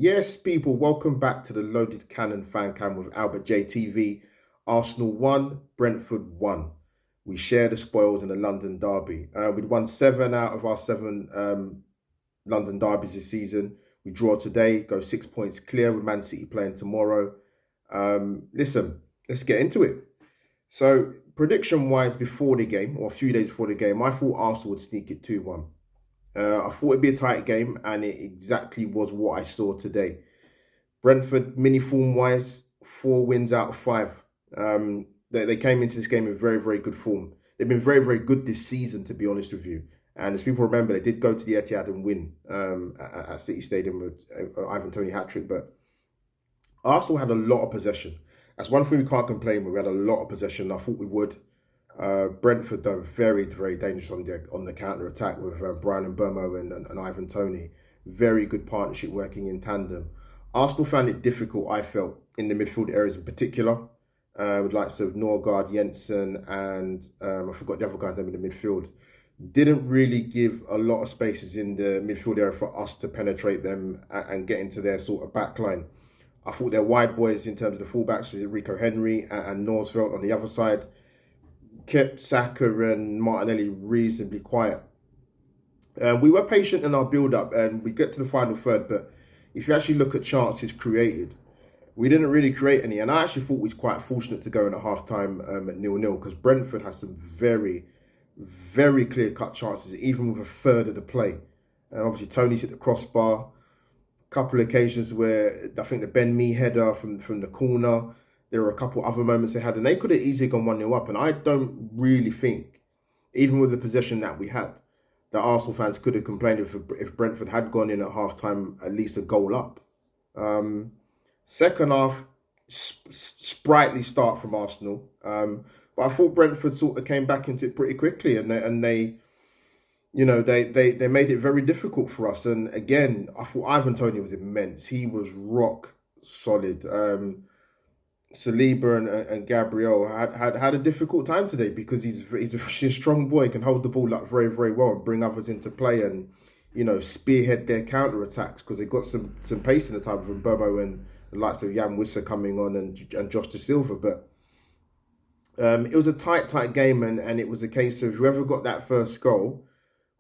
Yes, people, welcome back to the Loaded Cannon Fan Cam with AlbertJTV. Arsenal 1, Brentford 1. We share the spoils in the London derby. We'd won 7 out of our 7 London derbies this season. We draw today, go 6 points clear with Man City playing tomorrow. Listen, let's get into it. So, prediction-wise, before the game, or a few days before the game, I thought Arsenal would sneak it 2-1. I thought it'd be a tight game, and it exactly was what I saw today. Brentford, mini form wise, 4 wins out of 5. They came into this game in very, very good form. They've been very, very good this season, to be honest with you. And as people remember, they did go to the Etihad and win at City Stadium with Ivan Toney hat-trick. But Arsenal had a lot of possession. That's one thing we can't complain with. We had a lot of possession. I thought we would. Brentford, though, very, very dangerous on the counter-attack with Brian Mbeumo and Ivan Toney. Very good partnership working in tandem. Arsenal found it difficult, I felt, in the midfield areas in particular. With likes of Norgard, Jensen, and I forgot the other guy's name in the midfield. Didn't really give a lot of spaces in the midfield area for us to penetrate them and get into their sort of backline. I thought their wide boys in terms of the fullbacks, Rico Henry and Norsveld on the other side, kept Saka and Martinelli reasonably quiet. We were patient in our build-up and we get to the final third, but if you actually look at chances created, we didn't really create any. And I actually thought we was quite fortunate to go in at half-time at 0-0 because Brentford has some very, very clear-cut chances, even with a third of the play. And obviously, Tony's hit the crossbar. A couple of occasions where I think the Ben Mee header from the corner. There were a couple other moments they had, and they could have easily gone 1-0 up. And I don't really think, even with the possession that we had, that Arsenal fans could have complained if Brentford had gone in at half-time at least a goal up. Second half, sprightly start from Arsenal. But I thought Brentford sort of came back into it pretty quickly, and they made it very difficult for us. And again, I thought Ivan Toney was immense. He was rock solid. Saliba and Gabriel had a difficult time today because he's a strong boy, can hold the ball up very, very well and bring others into play and, spearhead their counter-attacks because they've got some pace in the type of Mbeumo and the likes of Jan Wissa coming on and Josh Da Silva. But it was a tight game and it was a case of whoever got that first goal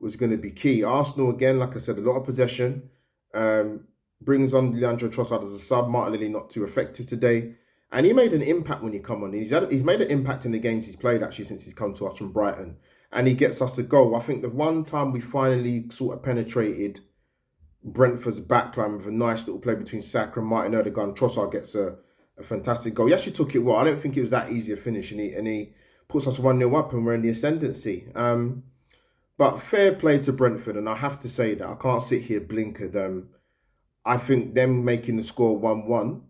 was going to be key. Arsenal, again, like I said, a lot of possession. Brings on Leandro Trossard as a sub. Martinelli not too effective today. And he made an impact when he come on. He's made an impact in the games he's played, actually, since he's come to us from Brighton. And he gets us a goal. I think the one time we finally sort of penetrated Brentford's backline with a nice little play between Saka and Martin Odegaard, Trossard gets a fantastic goal. He actually took it well. I don't think it was that easy a finish. And he puts us 1-0 up and we're in the ascendancy. But fair play to Brentford. And I have to say that I can't sit here blinkered. I think them making the score 1-1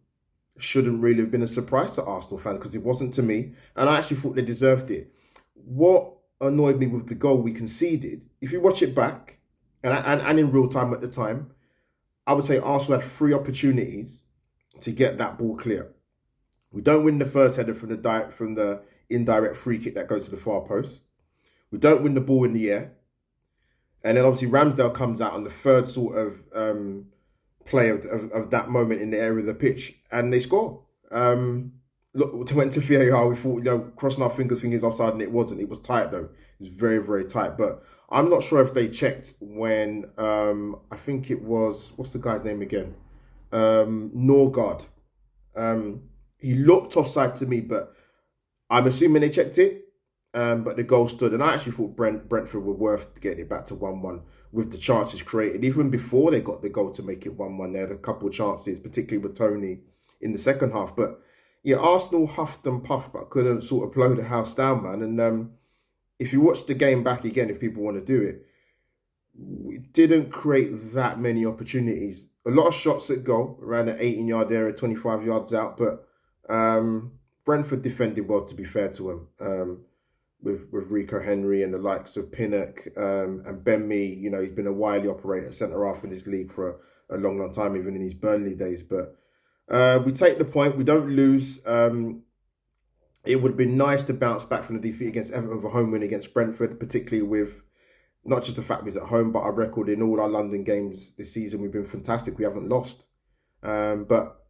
shouldn't really have been a surprise to Arsenal fans because it wasn't to me. And I actually thought they deserved it. What annoyed me with the goal we conceded, if you watch it back, and in real time at the time, I would say Arsenal had 3 opportunities to get that ball clear. We don't win the first header from the indirect free kick that goes to the far post. We don't win the ball in the air. And then obviously Ramsdale comes out on the third sort of play of that moment in the area of the pitch, and they score. Look, went to VAR. We thought, crossing our fingers, thinking it's offside, and it wasn't. It was tight though. It was very, very tight. But I'm not sure if they checked when I think it was, what's the guy's name again? Norgard. He looked offside to me, but I'm assuming they checked it. But the goal stood, and I actually thought Brentford were worth getting it back to 1-1 with the chances created. Even before they got the goal to make it 1-1, they had a couple of chances, particularly with Toney in the second half. But yeah, Arsenal huffed and puffed, but couldn't sort of blow the house down, man. And if you watch the game back again, if people want to do it, we didn't create that many opportunities. A lot of shots at goal, around the 18-yard area, 25 yards out. But Brentford defended well, to be fair to him. With Rico Henry and the likes of Pinnock and Ben Mee, he's been a wily operator, centre-half in this league for a long, long time, even in his Burnley days. But we take the point. We don't lose. It would have been nice to bounce back from the defeat against Everton with a home win against Brentford, particularly with not just the fact we're at home, but our record in all our London games this season. We've been fantastic. We haven't lost. But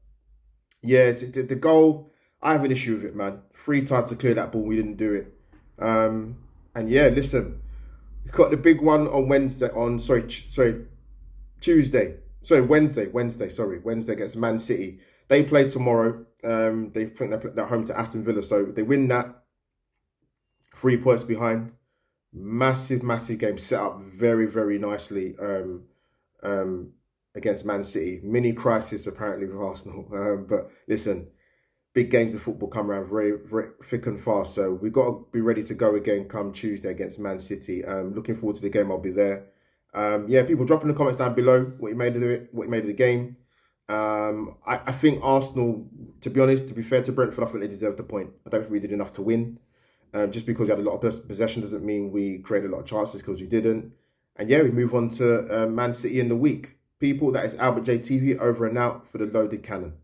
yeah, the goal, I have an issue with it, man. 3 times to clear that ball, we didn't do it. And yeah, listen, we got the big one on Wednesday. Tuesday. Sorry, Wednesday. Sorry, Wednesday against Man City. They play tomorrow. They think they're home to Aston Villa, so they win that. 3 points behind. Massive, massive game set up very, very nicely. Against Man City. Mini crisis apparently with Arsenal. But listen, big games of football come around very, very thick and fast. So we've got to be ready to go again come Tuesday against Man City. Looking forward to the game. I'll be there. Yeah, people drop in the comments down below what you made of it, what you made of the game. I think Arsenal, to be honest, to be fair to Brentford, I think they deserved the point. I don't think we did enough to win. Just because we had a lot of possession doesn't mean we created a lot of chances, because we didn't. And yeah, we move on to Man City in the week. People, that is AlbertJTV over and out for the loaded cannon.